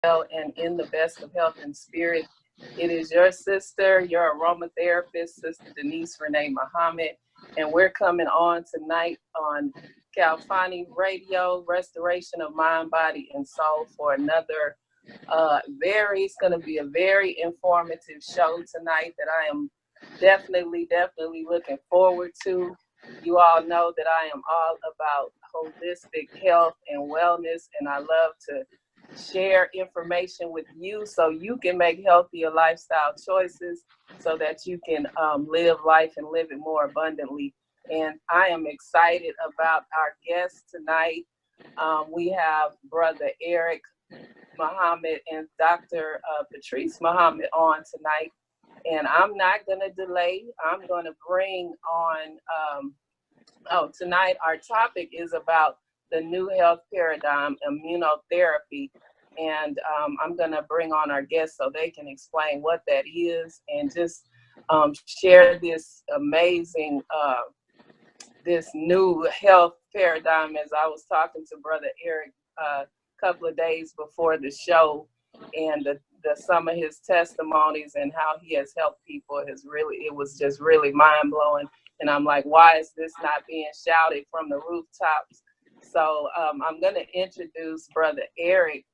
well and in the best of health and spirit. It is your sister, your aromatherapist, Sister Denise Renee Muhammad, and we're coming on tonight on Calfani Radio, Restoration of Mind, Body, and Soul for another it's going to be a very informative show tonight that I am definitely looking forward to. You all know that I am all about holistic health and wellness, and I love to share information with you so you can make healthier lifestyle choices so that you can live life and live it more abundantly. And I am excited about our guest tonight. We have Brother Eric Muhammad and Dr. Patrice Muhammad on tonight. And I'm not going to delay. I'm going to bring on, tonight our topic is about the new health paradigm, immunotherapy. And I'm going to bring on our guests so they can explain what that is and just share this amazing, this new health paradigm. As I was talking to Brother Eric a couple of days before the show, and some of his testimonies and how he has helped people it was just really mind blowing. And I'm like, why is this not being shouted from the rooftops? So I'm going to introduce Brother Eric.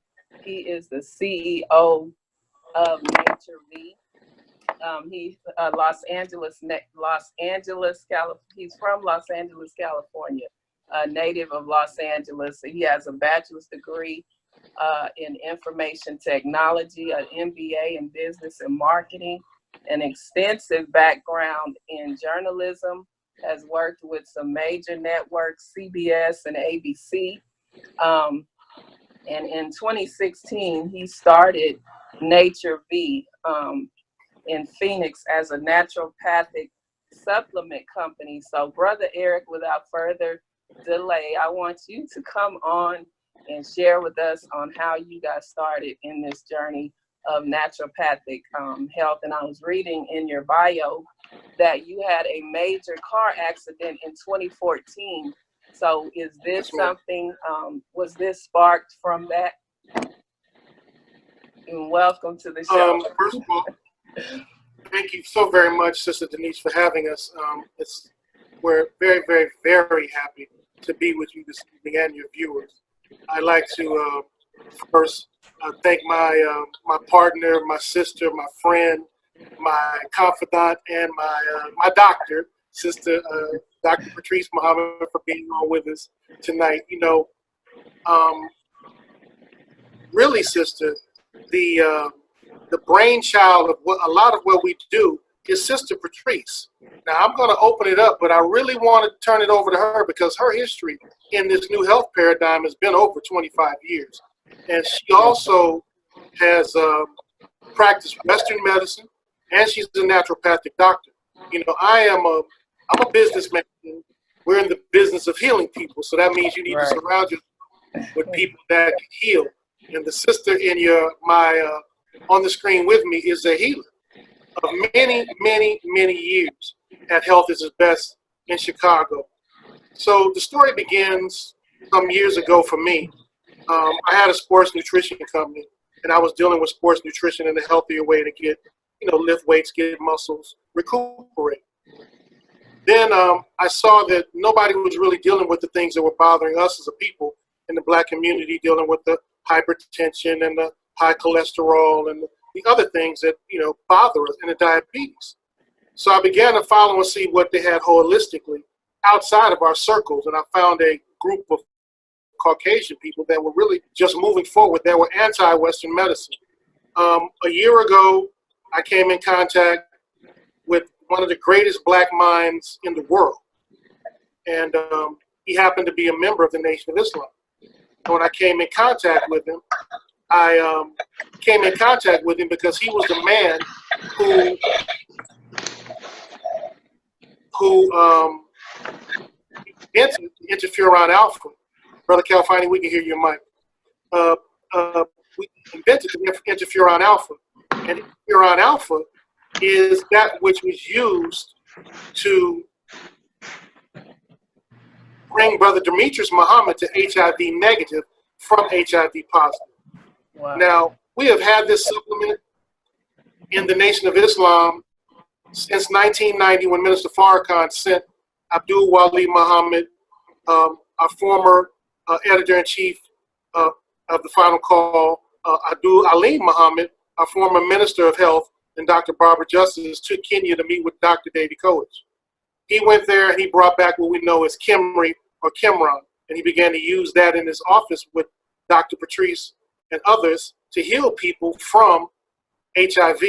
He is the CEO of Nature V. He's He's from Los Angeles, California, a native of Los Angeles. He has a bachelor's degree in information technology, an MBA in business and marketing, an extensive background in journalism, has worked with some major networks, CBS and ABC. And in 2016, he started Nature V in Phoenix as a naturopathic supplement company. So, Brother Eric, without further delay, I want you to come on and share with us on how you got started in this journey of naturopathic health. And I was reading in your bio that you had a major car accident in 2014. So is this something, was this sparked from that? And welcome to the show. First of all, thank you so very much, Sister Denise, for having us. We're very happy to be with you this evening and your viewers. I'd like to first thank my partner, my sister, my friend, my confidant, and my doctor, Sister Dr. Patrice Muhammad, for being on with us tonight. You know, really, Sister, the brainchild of a lot of what we do is Sister Patrice. Now, I'm going to open it up, but I really want to turn it over to her because her history in this new health paradigm has been over 25 years. And she also has practiced Western medicine, and she's a naturopathic doctor. You know, I'm a businessman. We're in the business of healing people, so that means you need to surround yourself with people that can heal. And the sister in on the screen with me is a healer of many years at Health is His Best in Chicago. So the story begins some years ago for me. I had a sports nutrition company, and I was dealing with sports nutrition in a healthier way to get, lift weights, get muscles, recuperate. Then I saw that nobody was really dealing with the things that were bothering us as a people in the Black community, dealing with the hypertension and the high cholesterol and the other things that, bother us, and the diabetes. So I began to follow and see what they had holistically outside of our circles, and I found a group of Caucasian people that were really just moving forward, that were anti-Western medicine. A year ago, I came in contact with one of the greatest Black minds in the world, and he happened to be a member of the Nation of Islam. And when I came in contact with him, I came in contact with him because he was the man who invented interferon alpha. Brother Calfani, we can hear your mic. We invented interferon alpha, and interferon alpha is that which was used to bring Brother Demetrius Muhammad to HIV negative from HIV positive. Wow. Now, we have had this supplement in the Nation of Islam since 1990 when Minister Farrakhan sent Abdul Wali Muhammad, our former editor-in-chief of the Final Call, Abdul Alim Muhammad, our former Minister of Health, and Dr. Barbara Justice to Kenya to meet with Dr. David Coates. He went there and he brought back what we know as Kimri or Kimron, and he began to use that in his office with Dr. Patrice and others to heal people from HIV.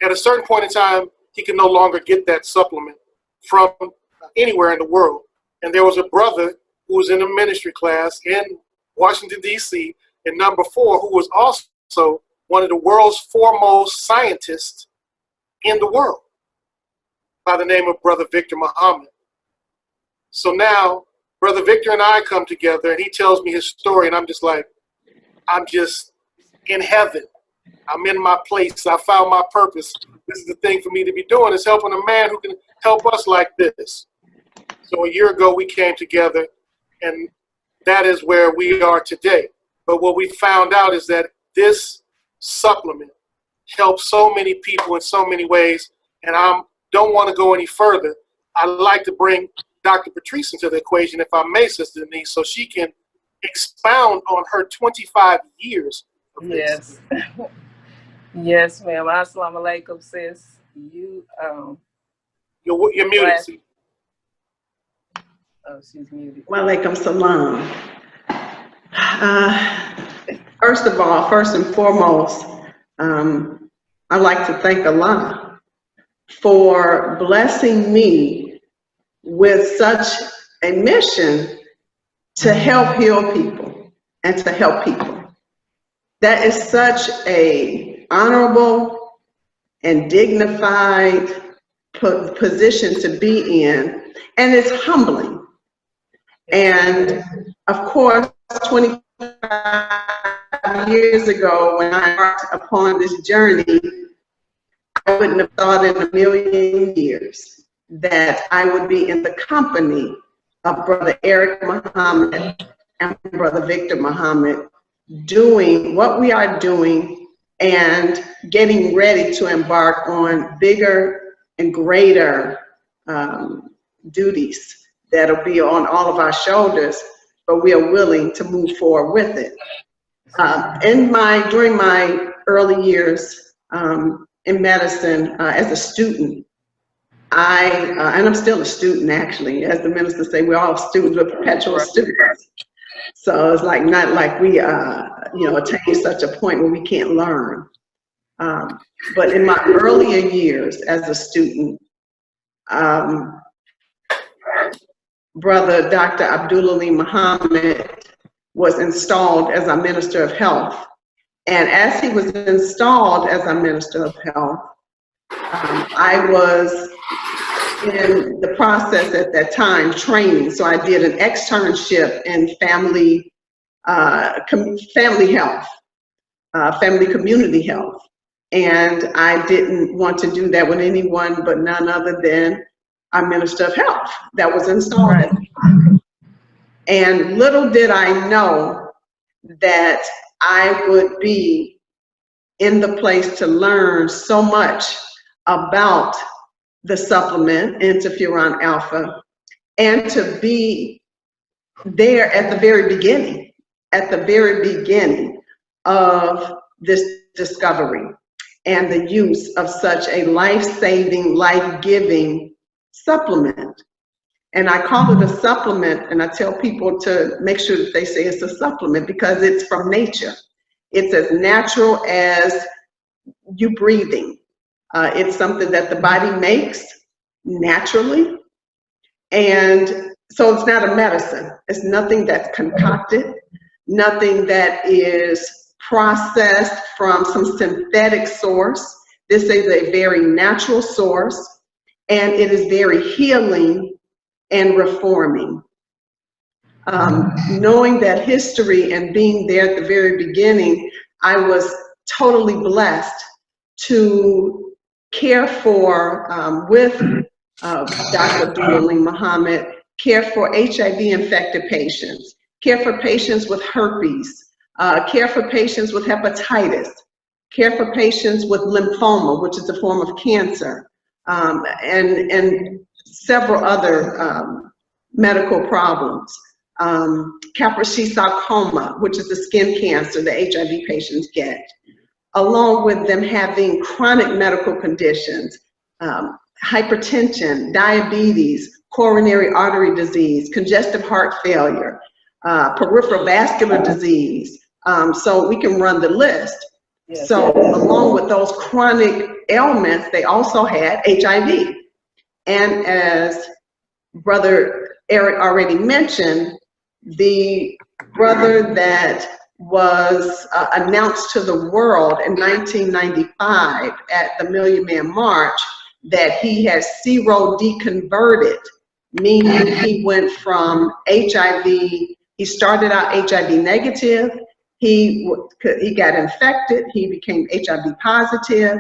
At a certain point in time, he could no longer get that supplement from anywhere in the world. And there was a brother who was in a ministry class in Washington, D.C., in number 4, who was also one of the world's foremost scientists in the world, by the name of Brother Victor Muhammad. So now, Brother Victor and I come together, and he tells me his story, and I'm just like, I'm just in heaven. I'm in my place. I found my purpose. This is the thing for me to be doing, is helping a man who can help us like this. So a year ago, we came together, and that is where we are today. But what we found out is that this supplement helps so many people in so many ways, and I don't want to go any further. I'd like to bring Dr. Patrice into the equation, if I may, Sister Denise, so she can expound on her 25 years of this. Yes. Yes, ma'am. Assalamu alaikum, sis. You're muted. See? Oh, she's muted. Wa alaikum salam. First of all, first and foremost, I'd like to thank Allah for blessing me with such a mission to help heal people and to help people. That is such a honorable and dignified position to be in, and it's humbling. And of course, 25 years ago, when I embarked upon this journey, I wouldn't have thought in a million years that I would be in the company of Brother Eric Muhammad and Brother Victor Muhammad, doing what we are doing and getting ready to embark on bigger and greater duties that'll be on all of our shoulders, but we are willing to move forward with it. During my early years in medicine as a student, and I'm still a student actually, as the minister say, we're all students, we're perpetual students. So it's like not like we attain such a point where we can't learn. But in my earlier years as a student, Brother Dr. Abdul Ali Muhammad was installed as our Minister of Health. And as he was installed as our Minister of Health, I was in the process at that time training. So I did an externship in family health, family community health. And I didn't want to do that with anyone but none other than our Minister of Health that was installed at the time. And little did I know that I would be in the place to learn so much about the supplement interferon alpha, and to be there at the very beginning of this discovery and the use of such a life-saving, life-giving supplement. And I call it a supplement, and I tell people to make sure that they say it's a supplement because it's from nature. It's as natural as you breathing. It's something that the body makes naturally. And so it's not a medicine. It's nothing that's concocted, nothing that is processed from some synthetic source. This is a very natural source, and it is very healing and reforming. Knowing that history and being there at the very beginning, I was totally blessed to care for, with Dr. Abdul Ali Muhammad, care for HIV infected patients, care for patients with herpes, care for patients with hepatitis, care for patients with lymphoma, which is a form of cancer, and several other medical problems. Kaposi sarcoma, which is the skin cancer that HIV patients get, along with them having chronic medical conditions, hypertension, diabetes, coronary artery disease, congestive heart failure, peripheral vascular disease. So we can run the list. Yes. So along with those chronic ailments, they also had HIV. And as Brother Eric already mentioned, the brother that was announced to the world in 1995 at the Million Man March that he had serodeconverted, meaning he went from HIV, he started out HIV negative, he got infected, he became HIV positive,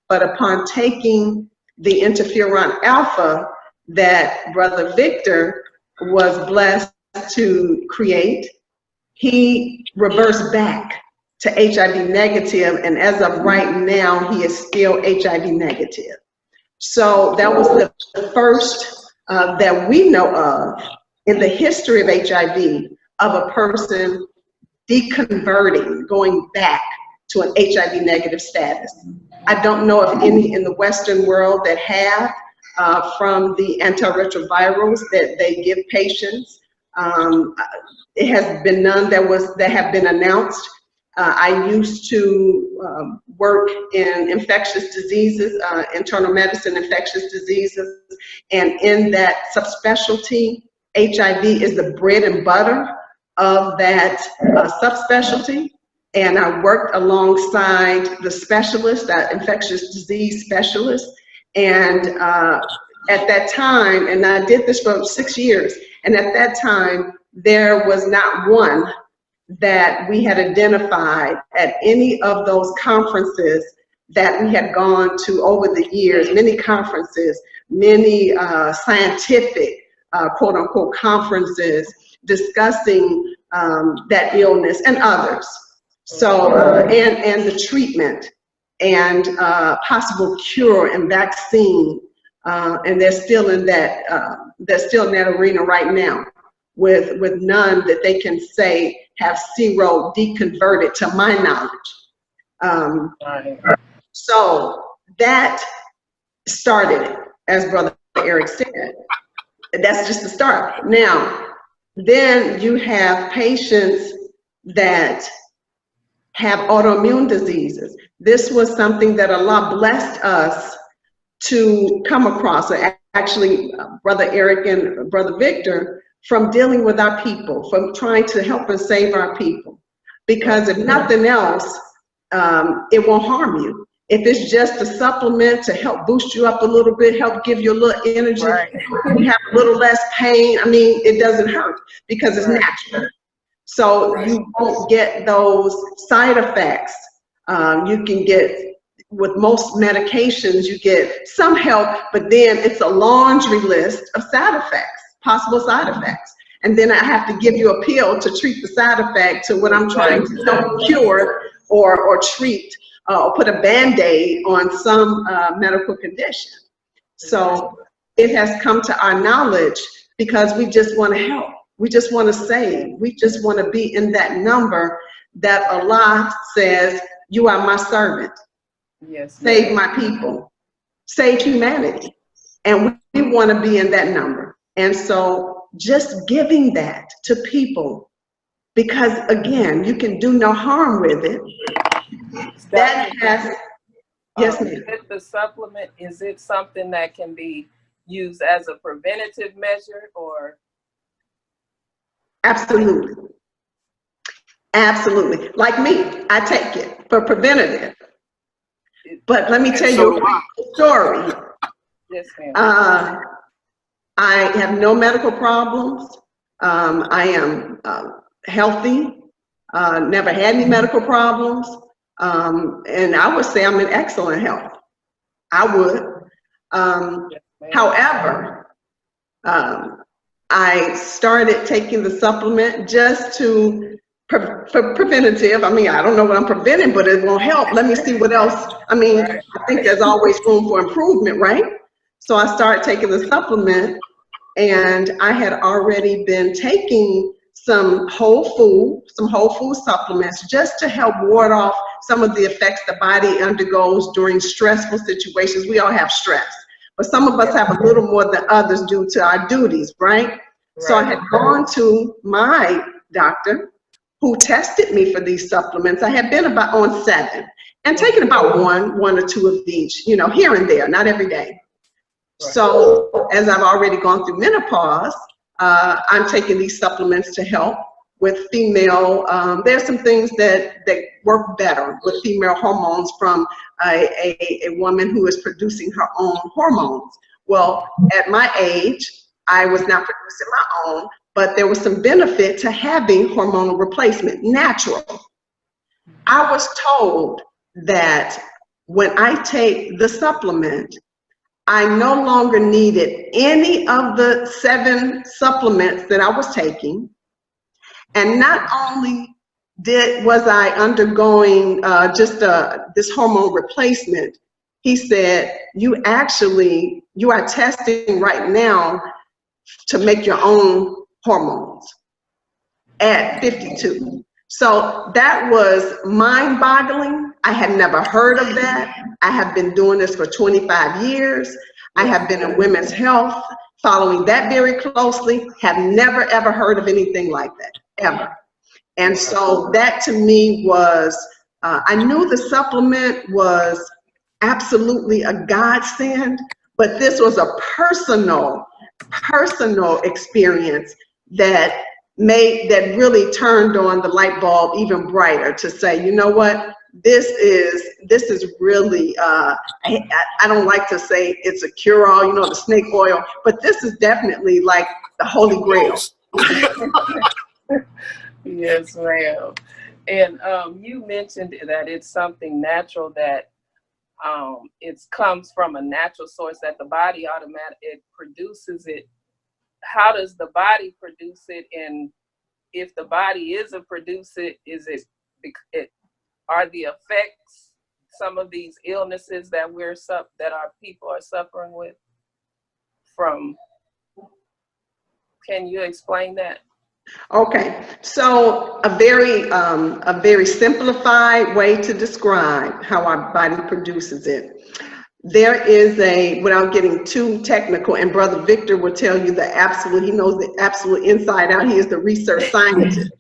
but upon taking the interferon alpha that Brother Victor was blessed to create, he reversed back to HIV negative, and as of right now, he is still HIV negative. So that was the first that we know of in the history of HIV of a person deconverting, going back to an HIV negative status. I don't know of any in the Western world that have from the antiretrovirals that they give patients. It has been none that have been announced. I used to work in infectious diseases, internal medicine, infectious diseases, and in that subspecialty, HIV is the bread and butter of that subspecialty. And I worked alongside the specialist, that infectious disease specialist. And at that time, and I did this for 6 years, and at that time, there was not one that we had identified at any of those conferences that we had gone to over the years, many conferences, many scientific, quote unquote, conferences discussing that illness and others. So, and the treatment and possible cure and vaccine, and they're still in that arena right now with none that they can say have serodeconverted to my knowledge. So that started it, as Brother Eric said. That's just the start. Now, then you have patients that have autoimmune diseases. This was something that Allah blessed us to come across. Actually, Brother Eric and Brother Victor, from dealing with our people, from trying to help and save our people. Because if nothing else, it won't harm you. If it's just a supplement to help boost you up a little bit, help give you a little energy, right, you have a little less pain, I mean, it doesn't hurt because it's natural. So you won't get those side effects. You can get, with most medications, you get some help, but then it's a laundry list of side effects, possible side effects. And then I have to give you a pill to treat the side effect to what I'm trying to help cure or treat, or put a Band-Aid on some medical condition. So it has come to our knowledge because we just want to help. We just want to save. We just want to be in that number that Allah says, you are my servant. yes, Save my people. Save humanity. And we want to be in that number. And so just giving that to people, because again, you can do no harm with it. That has, yes, ma'am. With the supplement, is it something that can be used as a preventative measure, or? Absolutely. Absolutely. Like me, I take it for preventative. But let me tell you a story. Yes, ma'am. I have no medical problems. I am healthy, never had any medical problems. And I would say I'm in excellent health. I would. Yes, However, I I started taking the supplement just to for preventative. I mean, I don't know what I'm preventing, but it won't help. Let me see what else. I mean, I think there's always room for improvement, right? So I started taking the supplement, and I had already been taking some whole food supplements just to help ward off some of the effects the body undergoes during stressful situations. We all have stress, but some of us have a little more than others due to our duties, right? So I had gone to my doctor, who tested me for these supplements. I had been on 7 and taken about one or two of each, you know, here and there, not every day. So as I've already gone through menopause, I'm taking these supplements to help with female, there's some things that work better with female hormones from a woman who is producing her own hormones. Well, at my age, I was not producing my own, but there was some benefit to having hormonal replacement, natural. I was told that when I take the supplement, I no longer needed any of the 7 supplements that I was taking. And not only was I undergoing this hormone replacement, he said, you are testing right now to make your own hormones at 52. So that was mind-boggling. I had never heard of that. I have been doing this for 25 years. I have been in women's health, following that very closely, have never ever heard of anything like that, ever. And so that to me was, I knew the supplement was absolutely a godsend, but this was a personal experience that really turned on the light bulb even brighter to say, you know what, this is really, I don't like to say it's a cure-all, you know, the snake oil, but this is definitely like the holy grail. Yes, ma'am. And you mentioned that it's something natural, that it comes from a natural source, that the body it produces it. How does the body produce it? And if the body isn't producing it, are the effects some of these illnesses that our people are suffering with from? Can you explain that? Okay, so a very simplified way to describe how our body produces it. There is without getting too technical, and Brother Victor will tell you he knows the absolute inside out. He is the research scientist.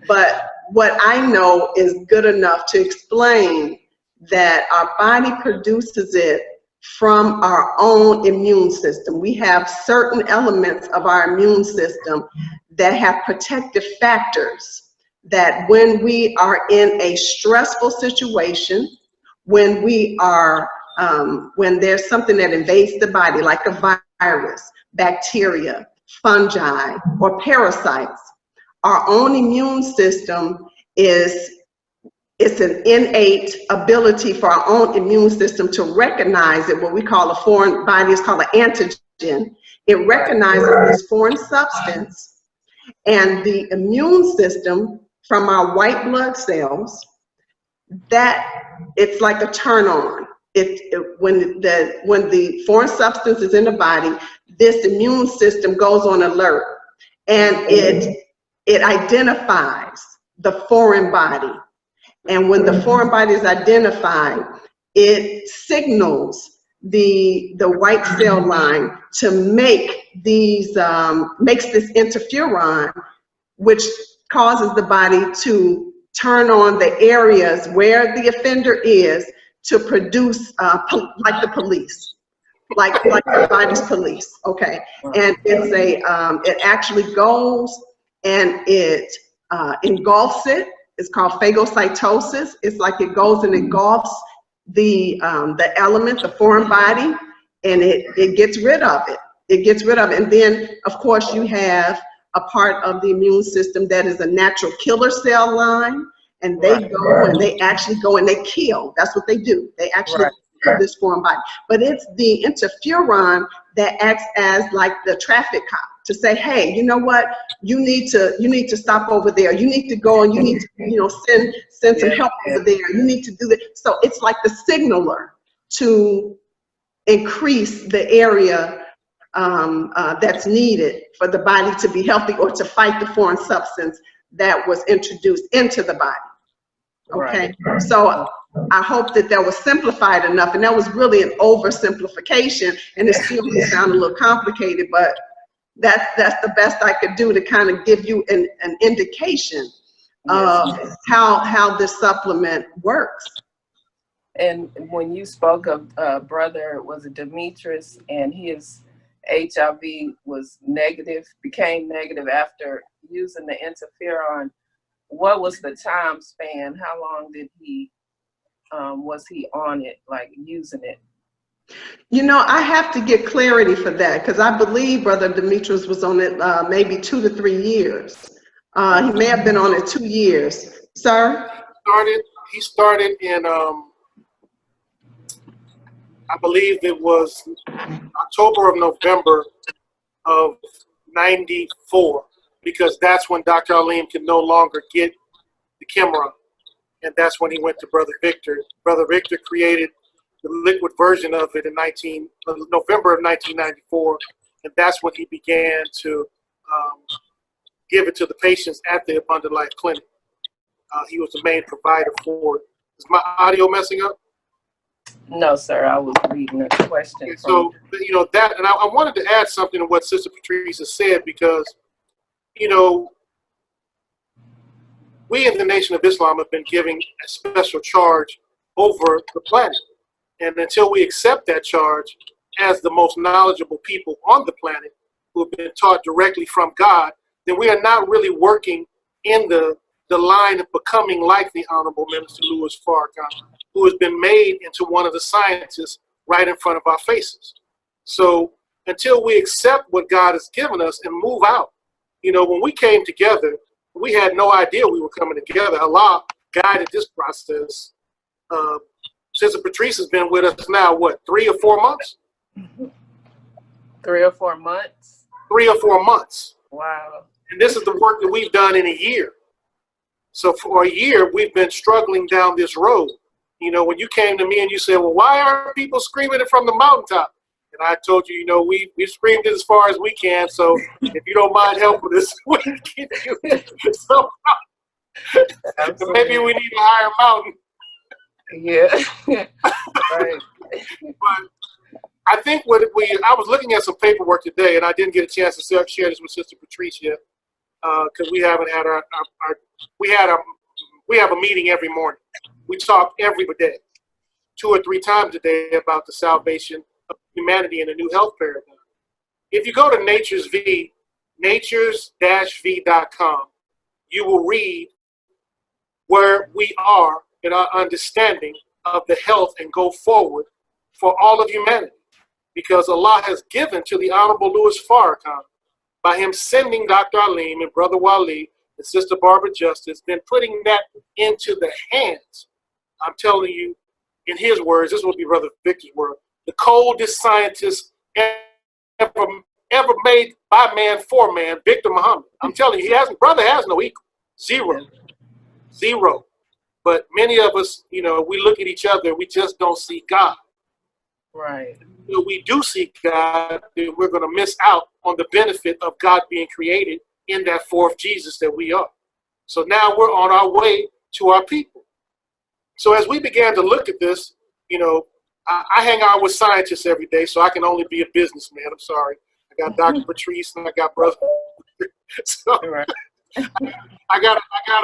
But what I know is good enough to explain that our body produces it from our own immune system. We have certain elements of our immune system that have protective factors that when we are in a stressful situation, when there's something that invades the body, like a virus, bacteria, fungi, or parasites, our own immune system it's an innate ability for our own immune system to recognize it. What we call a foreign body is called an antigen. It recognizes this foreign substance, and the immune system from our white blood cells, that it's like a turn on. When the foreign substance is in the body, this immune system goes on alert, and it identifies the foreign body. And when the foreign body is identified, it signals the white cell line to makes this interferon, which causes the body to turn on the areas where the offender is to produce, like the police, like the body's police, okay? And it actually goes and it engulfs it. It's called phagocytosis. It's like it goes and engulfs the element, the foreign body, and it gets rid of it. It gets rid of it. And then, of course, you have a part of the immune system that is a natural killer cell line, and they go and they actually go and they kill. That's what they do. They actually kill this foreign body. But it's the interferon that acts as like the traffic cop to say, hey, you know what? You need to stop over there. You need to go and you need to, send some help over there. You need to do that. So it's like the signaler to increase the area that's needed for the body to be healthy or to fight the foreign substance that was introduced into the body. Okay, right. So I hope that was simplified enough, and that was really an oversimplification, and it still can sound a little complicated, but that's the best I could do to kind of give you an indication of how this supplement works. And when you spoke of brother, was it Demetrius, and his HIV became negative after using the interferon, what was the time span? How long did he was he on it, like using it? I have to get clarity for that, because I believe Brother Demetrius was on it maybe 2 to 3 years. He may have been on it 2 years. Sir? He started in, I believe it was October or November of '94, because that's when Dr. Alim could no longer get the Kimra, and that's when he went to Brother Victor. Brother Victor created the liquid version of it in November of 1994, and that's when he began to give it to the patients at the Abundant Life Clinic. He was the main provider for it. Is my audio messing up? No, sir. I was reading a question. So, that, and I wanted to add something to what Sister Patrice has said, because, we in the Nation of Islam have been giving a special charge over the planet. And until we accept that charge as the most knowledgeable people on the planet who have been taught directly from God, then we are not really working in the line of becoming like the Honorable Minister Louis Farrakhan, who has been made into one of the scientists right in front of our faces. So until we accept what God has given us and move out, when we came together, we had no idea we were coming together. Allah guided this process. Sister Patrice has been with us now, what, 3 or 4 months? 3 or 4 months? 3 or 4 months. Wow. And this is the work that we've done in a year. So for a year, we've been struggling down this road. When you came to me and you said, well, why aren't people screaming it from the mountaintop? And I told you, we screamed it as far as we can. So if you don't mind helping us, we can do it. So maybe we need a higher mountain. Yeah. Right. But I think I was looking at some paperwork today, and I didn't get a chance to share this with Sister Patrice yet, because we haven't had we have a meeting every morning. We talk every day, 2 or 3 times a day, about the salvation of humanity in a new health paradigm. If you go to natures-v.com, you will read where we are in our understanding of the health and go forward for all of humanity. Because Allah has given to the Honorable Louis Farrakhan, by him sending Dr. Alim and Brother Wali and Sister Barbara Justice, then putting that into the hands, I'm telling you, in his words, this will be Brother Victor's word, the coldest scientist ever made by man for man, Victor Muhammad. I'm telling you, brother has no equal. Zero. But many of us, we look at each other, we just don't see God. Right. If we do see God, then we're going to miss out on the benefit of God being created in that 4th Jesus that we are. So now we're on our way to our people. So as we began to look at this, I hang out with scientists every day, so I can only be a businessman. I'm sorry. I got Dr. Patrice and I got Brother. So right. I gotta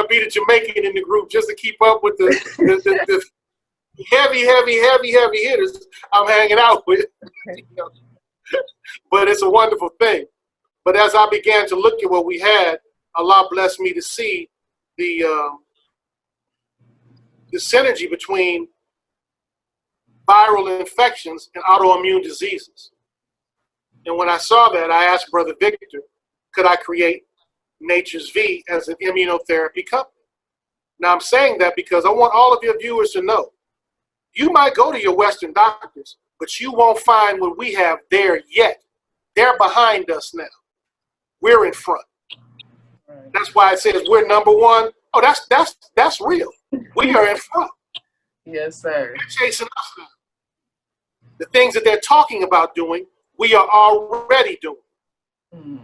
be the Jamaican in the group just to keep up with the heavy hitters I'm hanging out with. But it's a wonderful thing. But as I began to look at what we had, Allah blessed me to see the synergy between viral infections and autoimmune diseases. And when I saw that, I asked Brother Victor, could I create Nature's V as an immunotherapy company? Now I'm saying that because I want all of your viewers to know, you might go to your Western doctors, but you won't find what we have there yet. They're behind us now. we're in front. Right. That's why it says we're number one. Oh, that's real. We are in front. Yes, sir. They're chasing us now. The things that they're talking about doing, we are already doing. Mm.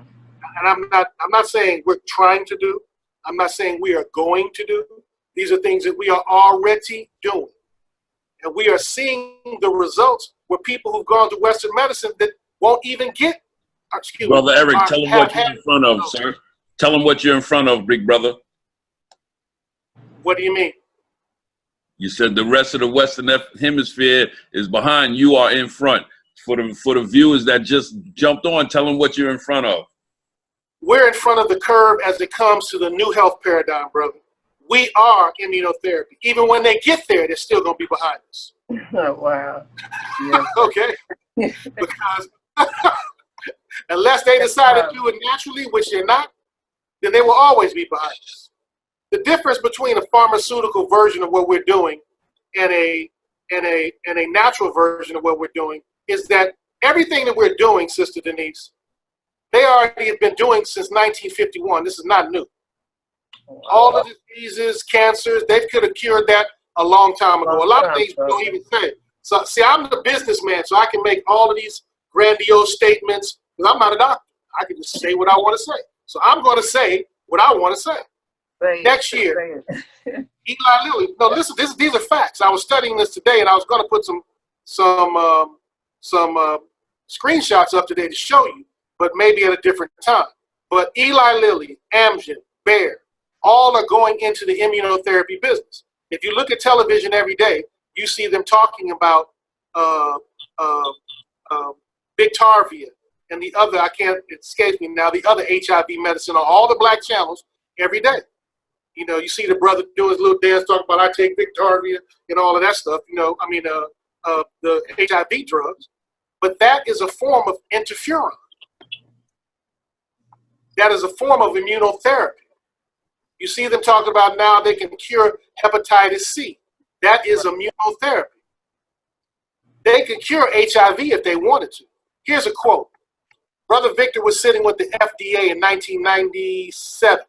And I'm not saying we're trying to do. I'm not saying we are going to do. These are things that we are already doing. And we are seeing the results where people who've gone to Western medicine that won't even get, Brother Eric, tell them what you're in front of, sir. Tell them what you're in front of, big brother. What do you mean? You said the rest of the Western Hemisphere is behind. You are in front. For the viewers that just jumped on, tell them what you're in front of. We're in front of the curve as it comes to the new health paradigm, brother. We are immunotherapy. Even when they get there, they're still going to be behind us. Oh, wow. Yes. Okay? Because unless they decide to do it naturally, which they're not, then they will always be behind us. The difference between a pharmaceutical version of what we're doing and a natural version of what we're doing is that everything that we're doing, Sister Denise, they already have been doing since 1951. This is not new. All the diseases, cancers, they could have cured that a long time ago. A lot of things we don't even say. So, see, I'm the businessman, so I can make all of these grandiose statements because I'm not a doctor. I can just say what I want to say. So I'm going to say what I want to say. Next year, Eli Lilly. No, listen. These are facts. I was studying this today, and I was going to put some screenshots up today to show you, but maybe at a different time. But Eli Lilly, Amgen, Bayer, all are going into the immunotherapy business. If you look at television every day, you see them talking about Victarvia and the other. It escapes me now. The other HIV medicine on all the black channels every day. You know, you see the brother do his little dance talking about I take Victarvia and all of that stuff. You know, I mean, the HIV drugs, but that is a form of interferon. That is a form of immunotherapy. You see them talking about now they can cure hepatitis C. That is immunotherapy. They can cure HIV if they wanted to. Here's a quote. Brother Victor was sitting with the FDA in 1997.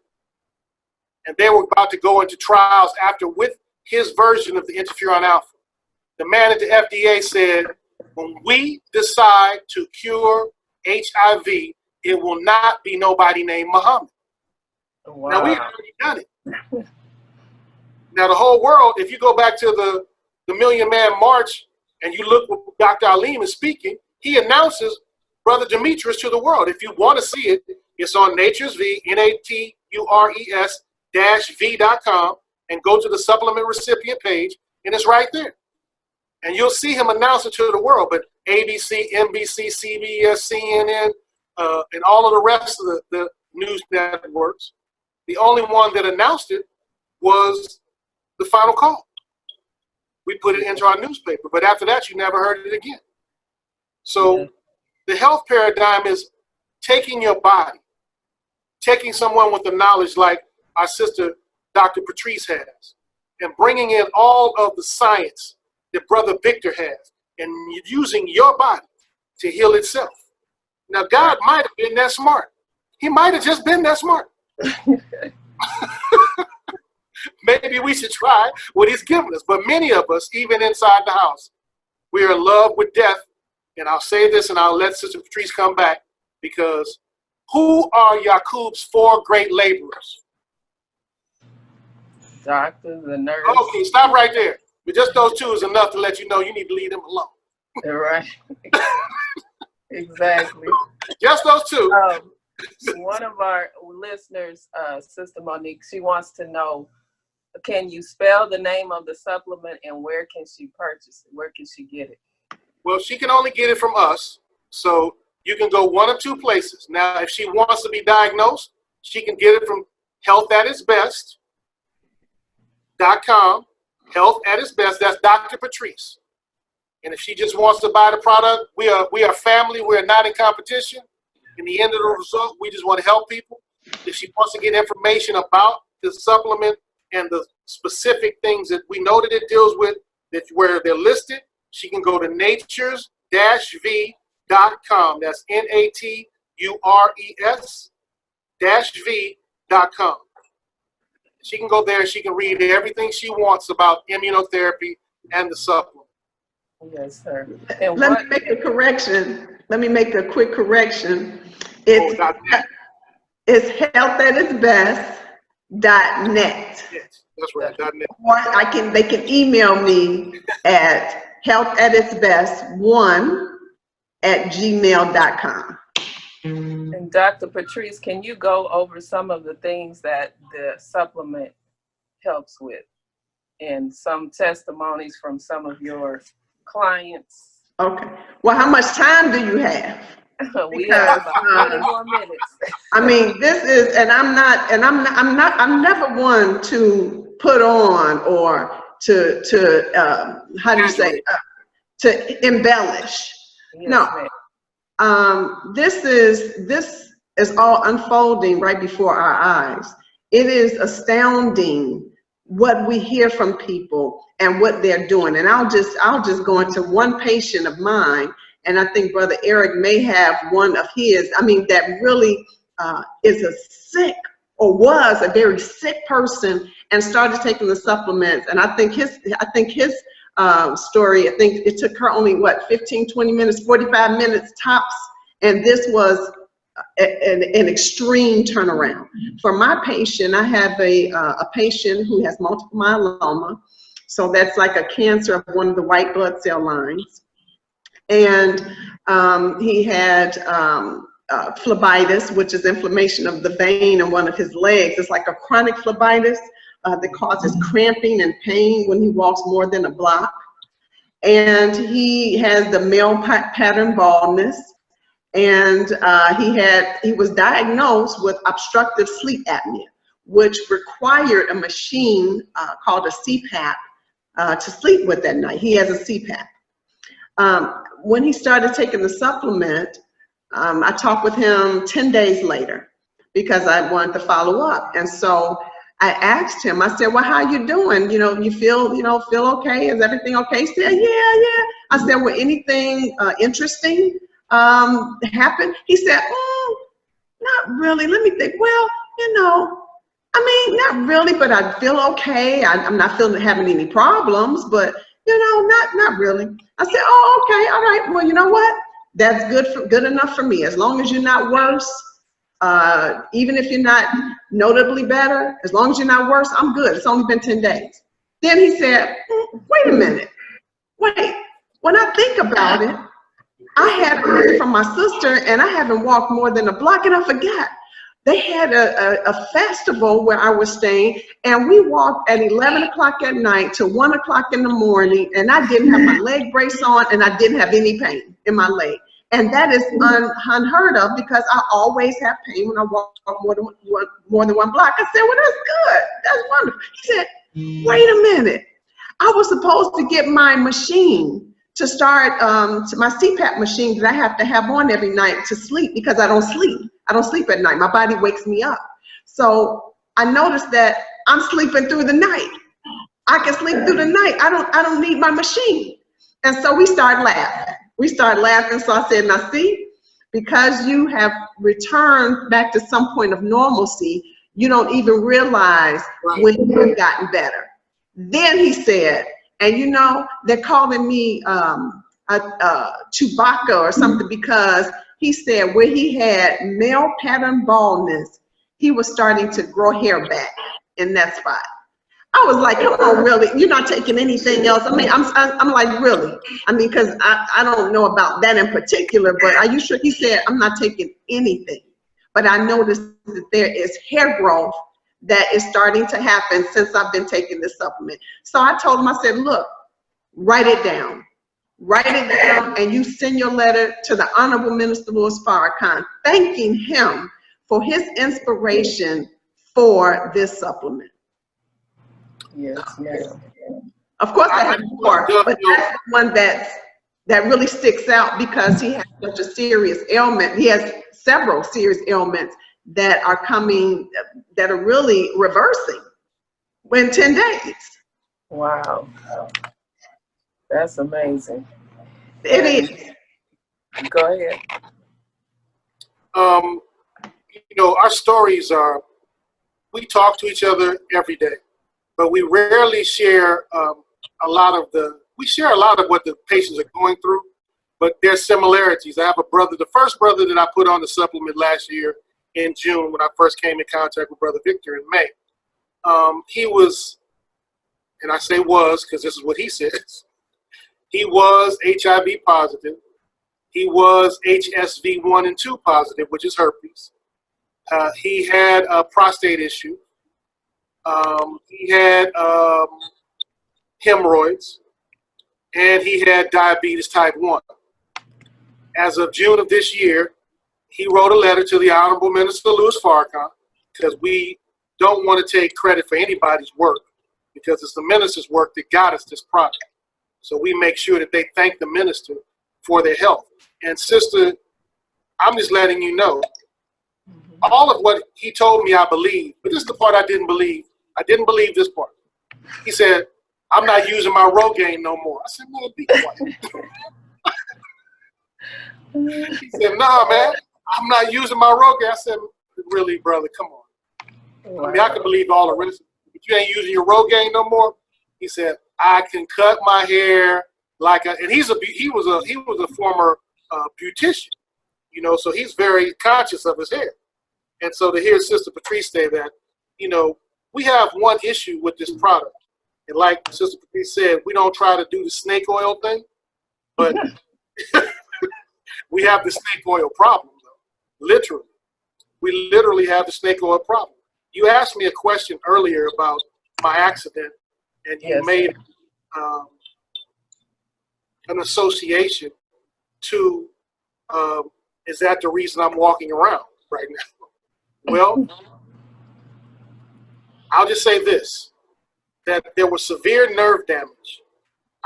And they were about to go into trials after with his version of the interferon alpha. The man at the FDA said, when we decide to cure HIV, it will not be nobody named Muhammad. Wow. Now, we've already done it. Now, the whole world, if you go back to the Million Man March and you look what Dr. Alim is speaking, he announces Brother Demetrius to the world. If you want to see it, it's on Nature's V, natures-v.com, and go to the supplement recipient page, and it's right there. And you'll see him announce it to the world. But ABC, NBC, CBS, CNN, and all of the rest of the news networks, the only one that announced it was the Final Call. We put it into our newspaper, but after that, you never heard it again. So the health paradigm is taking your body, taking someone with the knowledge like our sister, Dr. Patrice has, and bringing in all of the science that Brother Victor has, and using your body to heal itself. Now, God might have been that smart. He might have just been that smart. Maybe we should try what he's given us. But many of us, even inside the house, we are in love with death. And I'll say this, and I'll let Sister Patrice come back, because who are Yaqub's 4 great laborers? Doctors, the nurse. Okay, stop right there. But just those 2 is enough to let you know you need to leave them alone. Right. Exactly. Just those 2. One of our listeners, Sister Monique, she wants to know, can you spell the name of the supplement and where can she purchase it? Where can she get it? Well, she can only get it from us. So you can go one of 2 places. Now, if she wants to be diagnosed, she can get it from healthatitsbest.com. Health at its best. That's Dr. Patrice. And if she just wants to buy the product, we are family. We are not in competition. In the end of the result, we just want to help people. If she wants to get information about the supplement and the specific things that we know that it deals with, that where they're listed, she can go to natures-v.com. That's natures immunotherapy.com. She can go there. She can read everything she wants about immunotherapy and the supplement. Yes, sir. And Let me make a correction. Let me make a quick correction. It's healthatitsbest.net. Yes, that's right. .net. Or they can email me at healthatitsbest1@gmail.com. And Dr. Patrice, can you go over some of the things that the supplement helps with and some testimonies from some of your clients? Okay. Well, how much time do you have? We have about 20 more minutes. I mean, this is, and I'm never one to put on or to how do you say, to embellish. Yes, No. ma'am. This is all unfolding right before our eyes. It is astounding what we hear from people and what they're doing. And I'll just go into one patient of mine, and I think Brother Eric may have one of his. I mean, that really is a sick, or was a very sick person, and started taking the supplements. And I think his story, I think it took her only, what, 15, 20 minutes, 45 minutes tops. And this was an extreme turnaround. For my patient, I have a patient who has multiple myeloma. So that's like a cancer of one of the white blood cell lines. And he had phlebitis, which is inflammation of the vein in one of his legs. It's like a chronic phlebitis that causes cramping and pain when he walks more than a block. And he has the male pattern baldness. And he was diagnosed with obstructive sleep apnea, which required a machine called a CPAP to sleep with at night. He has a CPAP. When he started taking the supplement, I talked with him 10 days later because I wanted to follow up. And so I asked him, I said, well, how you doing? You feel okay? Is everything okay? He said, yeah. I said, well, anything interesting happen? He said, not really. Let me think. Well, not really, but I feel okay. I'm not having any problems, but not really. I said, oh, okay, all right. Well, you know what? That's good enough for me. As long as you're not worse, even if you're not notably better, as long as you're not worse, I'm good. It's only been 10 days. Then he said, wait a minute. Wait, when I think about it, I had a visit from my sister, and I haven't walked more than a block, and I forgot. They had a festival where I was staying, and we walked at 11 o'clock at night to 1 o'clock in the morning, and I didn't have my leg brace on, and I didn't have any pain in my leg. And that is unheard of, because I always have pain when I walk more than one block. I said, well, that's good. That's wonderful. He said, wait a minute. I was supposed to get my machine to start, my CPAP machine that I have to have on every night to sleep, because I don't sleep. I don't sleep at night. My body wakes me up. So I noticed that I'm sleeping through the night. I can sleep through the night. I don't need my machine. And so we started laughing. So I said, now see, because you have returned back to some point of normalcy, you don't even realize when you've gotten better. Then he said, and they're calling me Chewbacca or something, because he said where he had male pattern baldness, he was starting to grow hair back in that spot. I was like, come on, really? You're not taking anything else? I mean, I'm like, really? I mean, because I don't know about that in particular, but are you sure? He said, I'm not taking anything. But I noticed that there is hair growth that is starting to happen since I've been taking this supplement. So I told him, I said, look, write it down. Write it down, and you send your letter to the Honorable Minister Louis Farrakhan, thanking him for his inspiration for this supplement. Yes, ma'am. Of course, I have more, but that's the one that really sticks out, because he has such a serious ailment. He has several serious ailments that are coming, that are really reversing in 10 days. Wow. That's amazing. It is. Go ahead. our stories are, we talk to each other every day, but we rarely share we share a lot of what the patients are going through, but there's similarities. I have a brother, the first brother that I put on the supplement last year in June when I first came in contact with Brother Victor in May. He was, and I say was because this is what he says, he was HIV positive. He was HSV 1 and 2 positive, which is herpes. He had a prostate issue. He had hemorrhoids, and he had diabetes type 1. As of June of this year, he wrote a letter to the Honorable Minister Louis Farrakhan, because we don't want to take credit for anybody's work, because it's the minister's work that got us this product. So we make sure that they thank the minister for their help. And sister, I'm just letting you know, all of what he told me I believe, but this is the part I didn't believe. I didn't believe this part. He said, I'm not using my Rogaine no more. I said, no, be quiet. He said, nah, man, I'm not using my Rogaine. I said, really, brother, come on. Wow. I mean, I can believe all the rest, but you ain't using your Rogaine no more. He said, I can cut my hair like a, and he was a former beautician, so he's very conscious of his hair. And so to hear Sister Patrice say that, we have one issue with this product. And like Sister Patrice said, we don't try to do the snake oil thing, but we have the snake oil problem, though. Literally. We literally have the snake oil problem. You asked me a question earlier about my accident, and you made an association to, is that the reason I'm walking around right now? Well, I'll just say this, that there was severe nerve damage.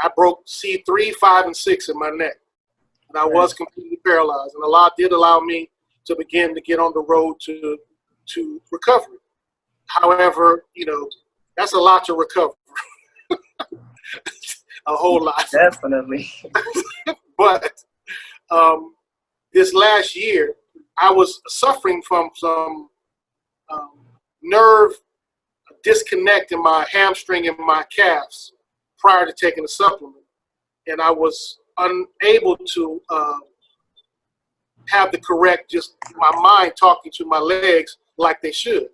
I broke C3, 5, and 6 in my neck, and I was completely paralyzed. And Allah did allow me to begin to get on the road to recovery. However, that's a lot to recover. A whole lot. Definitely. But this last year, I was suffering from some nerve disconnect in my hamstring and my calves prior to taking the supplement. And I was unable to have the correct, just my mind talking to my legs like they should.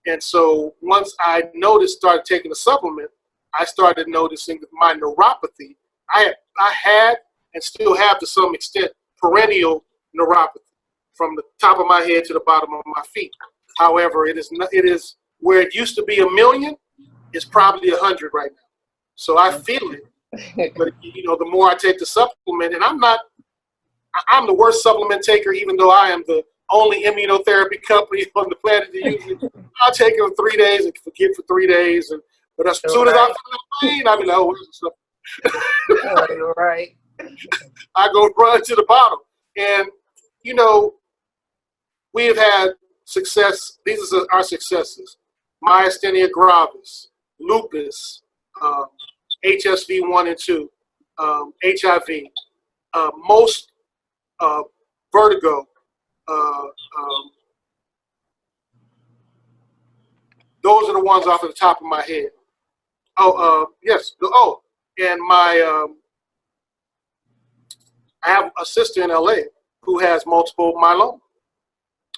And so once I started taking the supplement, I started noticing that my neuropathy, I had and still have to some extent perennial neuropathy from the top of my head to the bottom of my feet. However, it is where it used to be 1 million, it's probably 100 right now. So I feel it. But the more I take the supplement, and I'm the worst supplement taker, even though I am the only immunotherapy company on the planet to use it. I'll take it for 3 days and forget for 3 days. But as soon as I feel pain, I'll be like, oh, where's the supplement? You're right. I go run to the bottom. And, we have had success. These are our successes. Myasthenia gravis, lupus, HSV 1 and 2, HIV, most vertigo, those are the ones off of the top of my head. Yes. Oh, and I have a sister in LA who has multiple myeloma.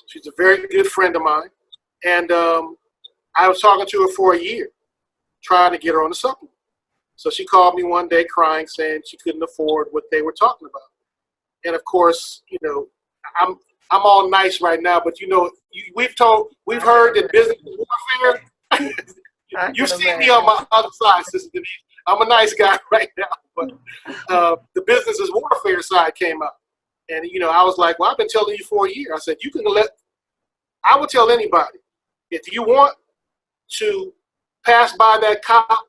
She's a very good friend of mine. And I was talking to her for a year, trying to get her on the supplement. So she called me one day crying, saying she couldn't afford what they were talking about. And of course, I'm all nice right now, but we've heard that business is warfare. You've seen me on my other side, Sister Denise. I'm a nice guy right now, but the business is warfare side came out. And, I was like, well, I've been telling you for a year. I said, I would tell anybody, if you want to pass by that cop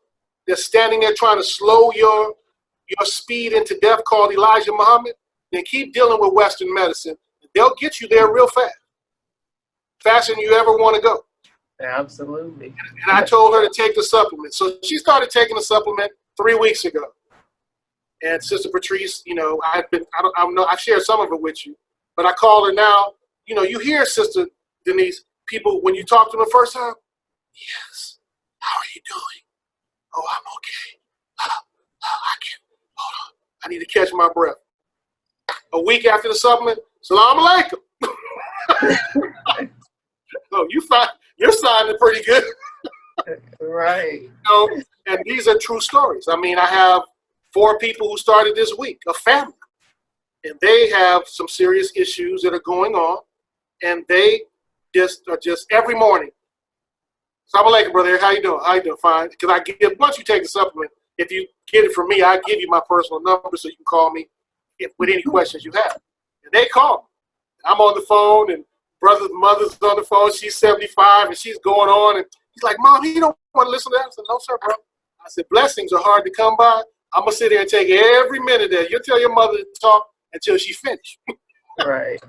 that's standing there trying to slow your speed into death called Elijah Muhammad, then keep dealing with Western medicine. They'll get you there real fast. Faster than you ever want to go. Absolutely. And I told her to take the supplement. So she started taking the supplement 3 weeks ago. And Sister Patrice, I've shared some of it with you, but I call her now you know, you hear, Sister Denise, people, when you talk to them the first time, yes, how are you doing? Oh, I'm okay. I can't, hold on. I need to catch my breath. A week after the supplement, salam alaikum. No, you're sounding pretty good. Right. You know, and these are true stories. I mean, I have 4 people who started this week, a family, and they have some serious issues that are going on, and they just are every morning. Salam alaikum, brother. How you doing? How you doing? Fine. Because once you take the supplement, if you get it from me, I give you my personal number so you can call me with any questions you have. And they call me. I'm on the phone, and mother's on the phone. She's 75, and she's going on, and he's like, Mom, you don't want to listen to that? I said, no, sir, bro. I said, blessings are hard to come by. I'm going to sit there and take every minute there. You'll tell your mother to talk until she finished. Right.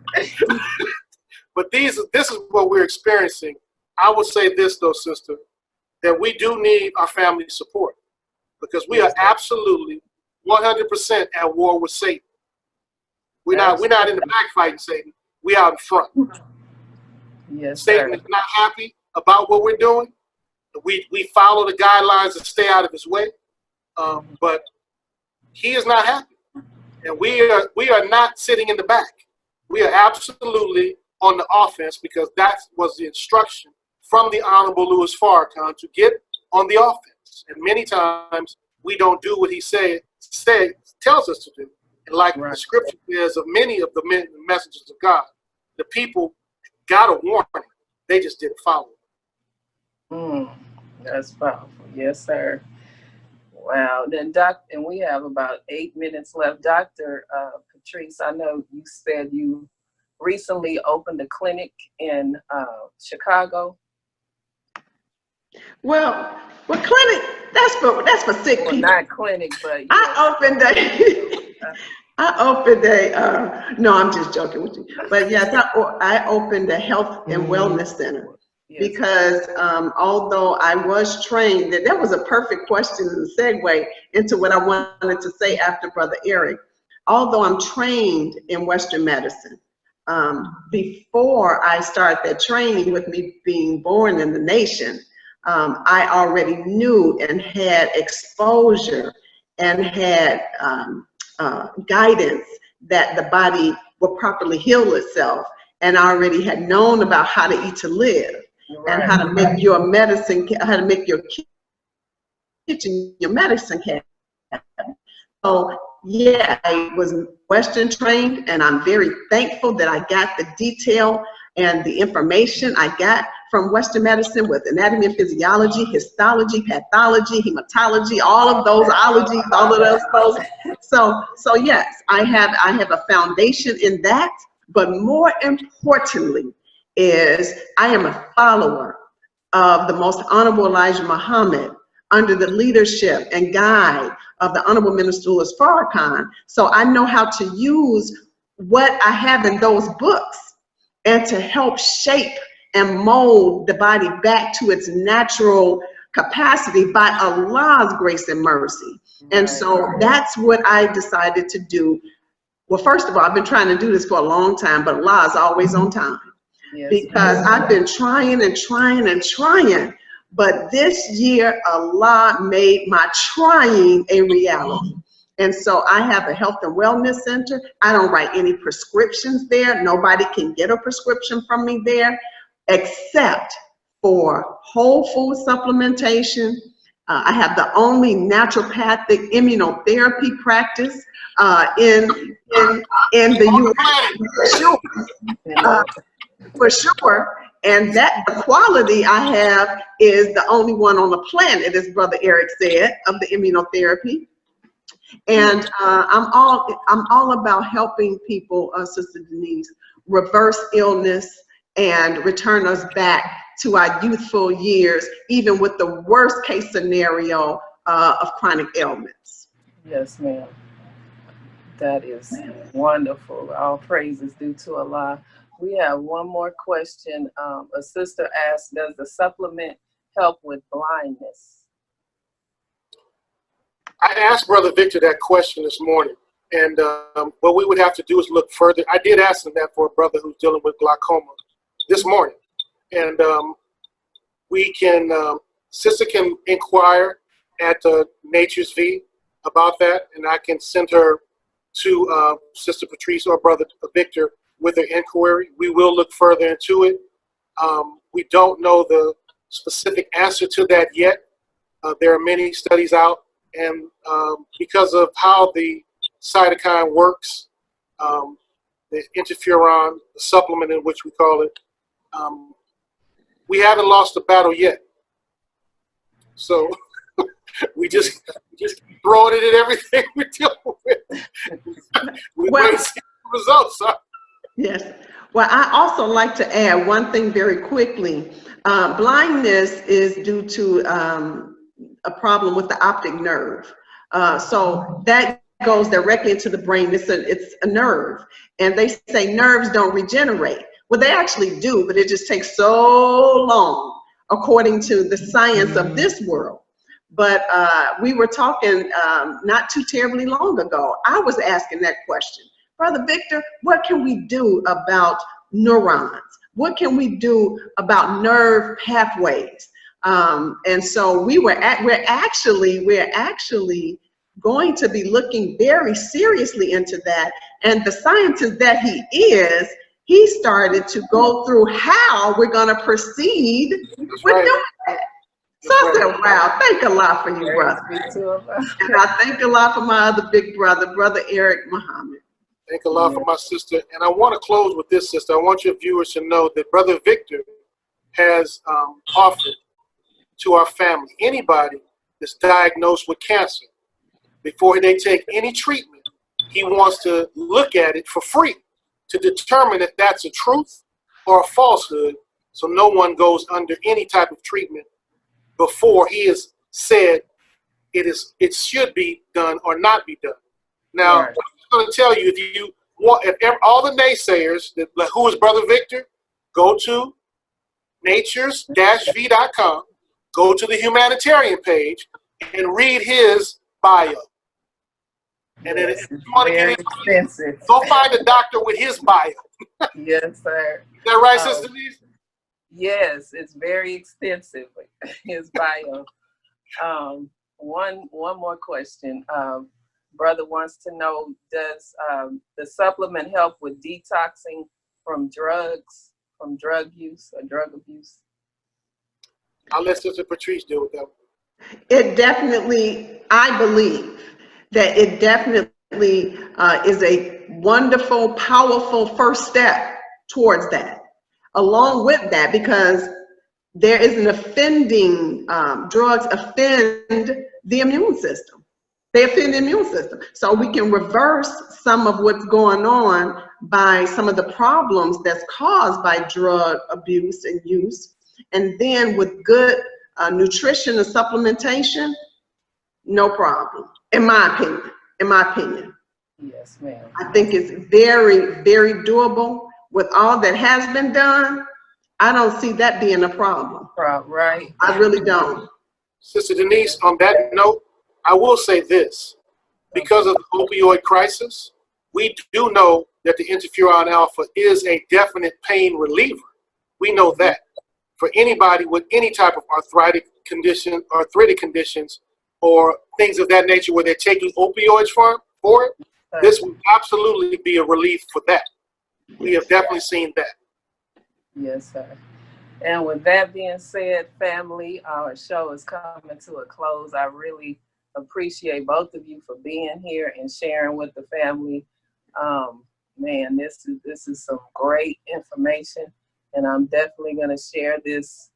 But this is what we're experiencing. I would say this, though, sister, that we do need our family support because we are absolutely 100% at war with Satan. We're not in the back fighting Satan. We out in front. Yes, Satan sir. is not happy about what we're doing. We follow the guidelines and stay out of his way. But he is not happy. And we are not sitting in the back. We are absolutely on the offense because that was the instruction from the Honorable Louis Farrakhan to get on the offense. And many times we don't do what he tells us to do. And like the scripture says of many of the messages of God, the people got a warning. They just didn't follow it. That's powerful. Yes, sir. Wow. Then, and we have about 8 minutes left. Dr. Patrice, I know you said you recently opened a clinic in Chicago. Well, clinic, that's for sick people. Not clinic, but I opened a, no, I'm just joking with you. But yes, I opened a health and wellness center. Yes. Because although I was trained, that was a perfect question and segue into what I wanted to say after Brother Eric. Although I'm trained in Western medicine, before I started that training, with me being born in the nation, I already knew and had exposure and had guidance that the body will properly heal itself. And I already had known about how to eat to live. And how to make your medicine, how to make your kitchen your medicine cabinet. So yeah, I was Western trained, and I'm very thankful that I got the detail and the information I got from Western medicine with anatomy and physiology, histology, pathology, hematology, all of those ologies, all of those. So yes, I have a foundation in that, but more importantly, is I am a follower of the Most Honorable Elijah Muhammad under the leadership and guide of the Honorable Minister Louis Farrakhan. So I know how to use what I have in those books and to help shape and mold the body back to its natural capacity by Allah's grace and mercy. And so that's what I decided to do. Well, first of all, I've been trying to do this for a long time, but Allah is always on time. Yes, because I've been trying and trying and trying, but this year Allah made my trying a reality. And so I have a health and wellness center. I don't write any prescriptions there. Nobody can get a prescription from me there except for whole food supplementation. I have the only naturopathic immunotherapy practice in the U.S. For sure, and that the quality I have is the only one on the planet, as Brother Eric said, of the immunotherapy. And I'm all about helping people, Sister Denise, reverse illness and return us back to our youthful years, even with the worst case scenario of chronic ailments. Yes, ma'am. That is wonderful. All praise is due to Allah. We have one more question. A sister asked, does the supplement help with blindness? I asked Brother Victor that question this morning, And what we would have to do is look further. I did ask them that for a brother who's dealing with glaucoma this morning. And we can, sister can inquire at Nature's V about that, and I can send her to Sister Patrice or Brother Victor with an inquiry. We will look further into it. We don't know the specific answer to that yet. There are many studies out, and because of how the cytokine works, the interferon, the supplement in which we call it, we haven't lost the battle yet. So we just keep throwing it at everything we're dealing with. We Well, wait to see the results. Huh? yes. Well, I also like to add one thing very quickly. Blindness is due to a problem with the optic nerve. So that goes directly into the brain. It's a nerve. And they say nerves don't regenerate. Well, they actually do, but it just takes so long, according to the science of this world. But we were talking not too terribly long ago. I was asking that question. Brother Victor, what can we do about neurons? What can we do about nerve pathways? And so we're actually going to be looking very seriously into that. And the scientist that he started to go through how we're going to proceed with doing that. So I said, wow, thank a lot for you, brother. And I thank a lot for my other big brother, Brother Eric Muhammad. Thank a lot for my sister. And I want to close with this, sister. I want your viewers to know that Brother Victor has offered to our family, anybody that's diagnosed with cancer, before they take any treatment, he wants to look at it for free to determine if that's a truth or a falsehood, so no one goes under any type of treatment before he has said it should be done or not be done. Now, I'm going to tell you, if all the naysayers, who is Brother Victor, go to natures-v.com, go to the humanitarian page, and read his bio. And then if you want to get extensive, go find a doctor with his bio. Yes, sir. Is that right, Sister Denise? Yes, it's very extensive, his bio. One more question. Brother wants to know, does the supplement help with detoxing from drugs, from drug use or drug abuse? I'll let Sister Patrice deal with that one. It definitely, I believe that it definitely is a wonderful, powerful first step towards that. Along with that, because there is an offending, drugs offend the immune system. They offend the immune system. So we can reverse some of what's going on by some of the problems that's caused by drug abuse and use. And then with good nutrition and supplementation, no problem, in my opinion. Yes, ma'am. I think it's very, very doable. With all that has been done, I don't see that being a problem. Right. I really don't. Sister Denise, on that note, I will say this. Because of the opioid crisis, we do know that the interferon alpha is a definite pain reliever. We know that. For anybody with any type of arthritic conditions, or things of that nature where they're taking opioids for it, this would absolutely be a relief for that. We have definitely seen that. Yes, sir. And with that being said, family, our show is coming to a close. I really appreciate both of you for being here and sharing with the family. Man, this is some great information, and I'm definitely going to share this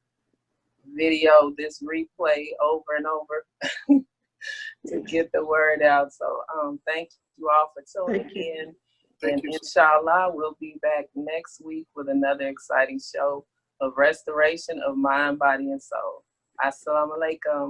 video, this replay over and over to get the word out. So thank you all for tuning in. And inshallah, we'll be back next week with another exciting show of restoration of mind, body, and soul. Assalamu alaikum.